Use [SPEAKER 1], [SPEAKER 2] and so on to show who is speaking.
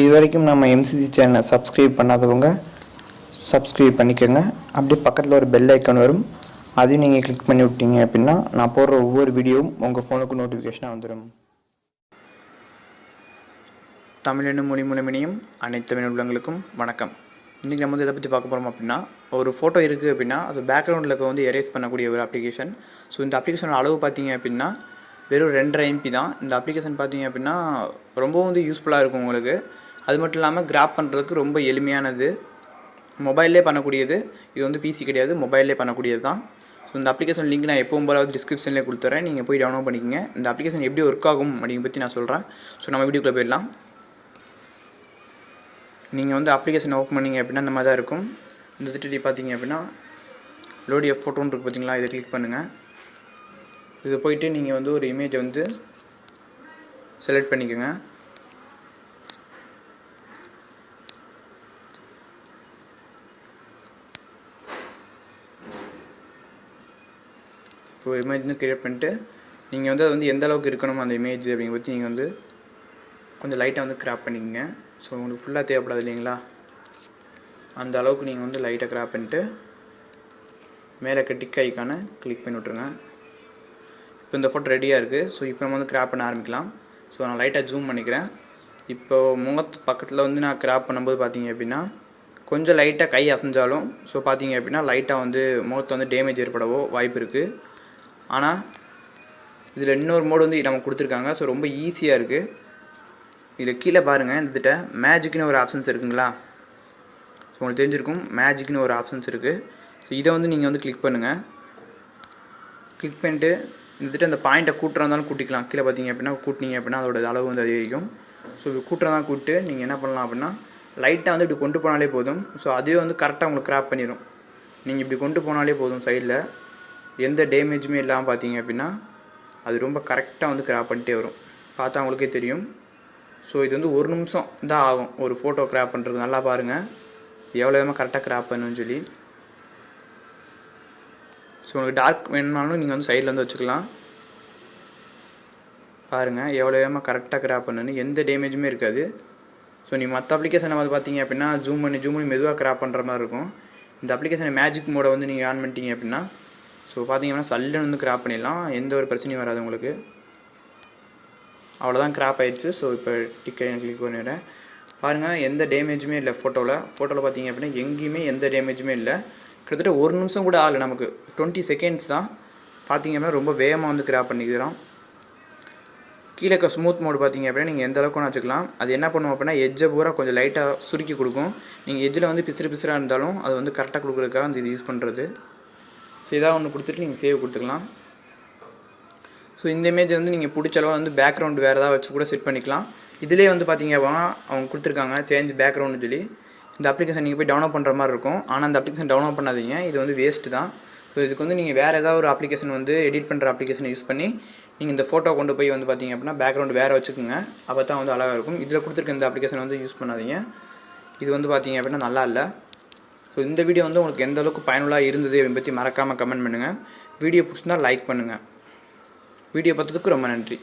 [SPEAKER 1] இதுவரைக்கும் நம்ம எம்சிசி சேனலை சப்ஸ்கிரைப் பண்ணாதவங்க சப்ஸ்கிரைப் பண்ணிக்கோங்க. அப்படியே பக்கத்தில் ஒரு பெல் ஐக்கான் வரும், அதையும் நீங்கள் கிளிக் பண்ணி விட்டீங்க அப்படின்னா நான் போடுற ஒவ்வொரு வீடியோவும் உங்கள் ஃபோனுக்கு நோட்டிஃபிகேஷனாக வந்துடும். தமிழ் என்னும் மொழி மூலமினையும் அனைத்து தமிழ் உள்ளங்களுக்கும் வணக்கம். இன்றைக்கி நம்ம வந்து இதை பற்றி பார்க்க போகிறோம் அப்படின்னா, ஒரு ஃபோட்டோ இருக்குது அப்படின்னா அது பேக்ரவுண்டில் வந்து எரேஸ் பண்ணக்கூடிய ஒரு அப்ளிகேஷன். ஸோ இந்த அப்ளிகேஷனோட அளவு பார்த்தீங்க அப்படின்னா வெறும் 2.5 MB தான். இந்த அப்ளிகேஷன் பார்த்தீங்க அப்படின்னா ரொம்பவும் வந்து யூஸ்ஃபுல்லாக இருக்கும் உங்களுக்கு. அது மட்டும் இல்லாமல் கிராப் பண்ணுறதுக்கு ரொம்ப எளிமையானது, மொபைல்லே பண்ணக்கூடியது. இது வந்து பிசி கிடையாது, மொபைல்லே பண்ணக்கூடியது தான். ஸோ இந்த அப்ளிகேஷன் லிங்க் நான் எப்பவும் போல டிஸ்கிரிப்ஷன்லேயே கொடுத்துறேன், நீங்கள் போய் டவுன்லோட் பண்ணிக்கோங்க. இந்த அப்ளிகேஷன் எப்படி ஒர்க் ஆகும் அப்படிங்கிற பற்றி நான் சொல்கிறேன். ஸோ நம்ம வீடியோக்குள்ளே போயிடலாம். நீங்கள் வந்து அப்ளிகேஷன் ஓப்பன் பண்ணிங்க அப்படின்னா இந்த மாதிரி தான் இருக்கும். இந்த திட்டி பார்த்தீங்க அப்படின்னா லோடிய ஃபோட்டோன்னு இருக்குது பார்த்தீங்களா, இதை கிளிக் பண்ணுங்கள். இது போயிட்டு நீங்கள் வந்து ஒரு இமேஜை வந்து செலக்ட் பண்ணிக்கோங்க. ஒரு இமேஜ் வந்து க்ரியேட் பண்ணிட்டு நீங்கள் வந்து அது வந்து எந்த அளவுக்கு இருக்கணும் அந்த இமேஜ் அப்படிங்கிற பற்றி நீங்கள் வந்து கொஞ்சம் லைட்டாக வந்து கிராப் பண்ணிக்கோங்க. ஸோ உங்களுக்கு ஃபுல்லாக தேவைப்படாது இல்லைங்களா, அந்த அளவுக்கு நீங்கள் வந்து லைட்டாக கிராப் பண்ணிட்டு மேலே டிக் ஐக்கானை கிளிக் பண்ணி விட்ருங்க. இப்போ இந்த ஃபோட்டோ ரெடியாக இருக்குது. ஸோ இப்போ நம்ம வந்து கிராப் பண்ண ஆரம்பிக்கலாம். ஸோ நான் லைட்டாக ஜூம் பண்ணிக்கிறேன். இப்போ முகத்து பக்கத்தில் வந்து நான் கிராப் பண்ணும்போது பார்த்தீங்க அப்படின்னா கொஞ்சம் லைட்டாக கை அசைஞ்சாலும் ஸோ பார்த்தீங்க அப்படின்னா லைட்டாக வந்து முகத்தை வந்து டேமேஜ் ஏற்படவோ வாய்ப்பு இருக்குது. ஆனால் இதில் இன்னொரு மோடு வந்து நமக்கு கொடுத்துருக்காங்க. ஸோ ரொம்ப ஈஸியாக இருக்குது. இதில் கீழே பாருங்கள், இந்த மேஜிக்னு ஒரு ஆப்ஷன்ஸ் இருக்குங்களா. ஸோ உங்களுக்கு தெரிஞ்சிருக்கும், மேஜிக்னு ஒரு ஆப்ஷன்ஸ் இருக்குது. ஸோ இதை வந்து நீங்கள் வந்து கிளிக் பண்ணுங்கள். கிளிக் பண்ணிட்டு இந்த அந்த பாயிண்ட்டை கூட்டுறா இருந்தாலும் கூட்டிக்கலாம். கீழே பார்த்தீங்க அப்படின்னா கூட்டினீங்க அப்படின்னா அதோட அளவு வந்து அதிகரிக்கும். ஸோ இது கூட்டுறதா கூப்பிட்டு நீங்கள் என்ன பண்ணலாம் அப்படின்னா லைட்டாக வந்து இப்படி கொண்டு போனாலே போதும். ஸோ அதுவே வந்து கரெக்டாக உங்களுக்கு கிராப் பண்ணிடும். நீங்கள் இப்படி கொண்டு போனாலே போதும், சைடில் எந்த டேமேஜுமே இல்லாமல் பார்த்தீங்க அப்படின்னா அது ரொம்ப கரெக்டாக வந்து கிராப் பண்ணிட்டே வரும். பார்த்தா உங்களுக்கே தெரியும். ஸோ இது வந்து 1 நிமிஷம் தான் ஆகும் ஒரு ஃபோட்டோ கிராப் பண்ணுறது. நல்லா பாருங்கள் எவ்வளோ வேகமாக கரெக்டாக கிராப் பண்ணணும்னு சொல்லி. ஸோ உங்களுக்கு டார்க் வேணுனாலும் நீங்கள் வந்து சைடில் வந்து வச்சுக்கலாம். பாருங்கள் எவ்வளோ வேகமாக கரெக்டாக கிராப் பண்ணணுன்னு, எந்த டேமேஜுமே இருக்காது. ஸோ நீங்கள் மற்ற அப்ளிகேஷனை வந்து பார்த்தீங்க அப்படின்னா ஜூம் பண்ணி மெதுவாக கிராப் பண்ணுற மாதிரி இருக்கும். இந்த அப்ளிகேஷனை மேஜிக் மோடை வந்து நீங்கள் ஆன் பண்ணிட்டீங்க அப்படின்னா ஸோ பார்த்தீங்கன்னா சல்லுன்னு வந்து கிராப் பண்ணிடலாம், எந்த ஒரு பிரச்சனையும் வராது உங்களுக்கு. அவ்வளோதான், கிராப் ஆயிடுச்சு. ஸோ இப்போ கிளிக் பண்ணிடுறேன். பாருங்கள் எந்த டேமேஜுமே இல்லை ஃபோட்டோவில் பார்த்தீங்க அப்படின்னா எங்கேயுமே எந்த டேமேஜுமே இல்லை. கிட்டத்தட்ட 1 நிமிஷம் கூட ஆகலை, நமக்கு 20 செகண்ட்ஸ் தான். பார்த்தீங்க அப்படின்னா ரொம்ப வேகமாக வந்து கிராப் பண்ணிக்கிறோம். கீழே ஸ்மூத் மோடு பார்த்தீங்க அப்படின்னா நீங்கள் எந்த அளவுக்கு வச்சுக்கலாம். அது என்ன பண்ணுவோம் அப்படின்னா எட்ஜை பூரா கொஞ்சம் லைட்டாக சுருக்கி கொடுக்கும். நீங்கள் எட்ஜில் வந்து பிசுறாக இருந்தாலும் அது வந்து கரெக்டாக கொடுக்குறதுக்காக அந்த இது யூஸ் பண்ணுறது. ஸோ இதாக ஒன்று கொடுத்துட்டு நீங்கள் சேவ் கொடுத்துக்கலாம். ஸோ இந்த இமேஜ் வந்து நீங்கள் பிடிச்ச அளவு வந்து பேக்ரவுண்டு வேறு ஏதாவது வச்சு கூட செட் பண்ணிக்கலாம். இதிலே வந்து பார்த்தீங்க அப்படின்னா அவங்க கொடுத்துருக்காங்க சேஞ்ச் பேக்ரவுண்டுன்னு சொல்லி. இந்த அப்ளிகேஷன் நீங்கள் போய் டவுன்லோட் பண்ணுற மாதிரி இருக்கும். ஆனால் அந்த அப்ளிகேஷன் டவுன்லோட் பண்ணாதீங்க, இது வந்து வேஸ்ட்டு தான். ஸோ இதுக்கு வந்து நீங்கள் வேறு ஏதாவது ஒரு அப்ளிகேஷன் வந்து எடிட் பண்ணுற அப்ளிகேஷனை யூஸ் பண்ணி நீங்கள் இந்த ஃபோட்டோ கொண்டு போய் வந்து பார்த்தீங்க அப்படின்னா பேக்ரவுண்டு வேறு வச்சுக்கோங்க. அப்போ தான் வந்து அழகாக இருக்கும். இதில் கொடுத்துருக்க இந்த அப்ளிகேஷன் வந்து யூஸ் பண்ணாதீங்க. இது வந்து பார்த்தீங்க அப்படின்னா நல்லா இல்லை. ஸோ இந்த வீடியோ வந்து உங்களுக்கு எந்த அளவுக்கு பயனுள்ளாக இருந்தது அதை பற்றி மறக்காமல் கமெண்ட் பண்ணுங்கள். வீடியோ பிடிச்சிருந்தா லைக் பண்ணுங்கள். வீடியோ பார்த்ததுக்கு ரொம்ப நன்றி.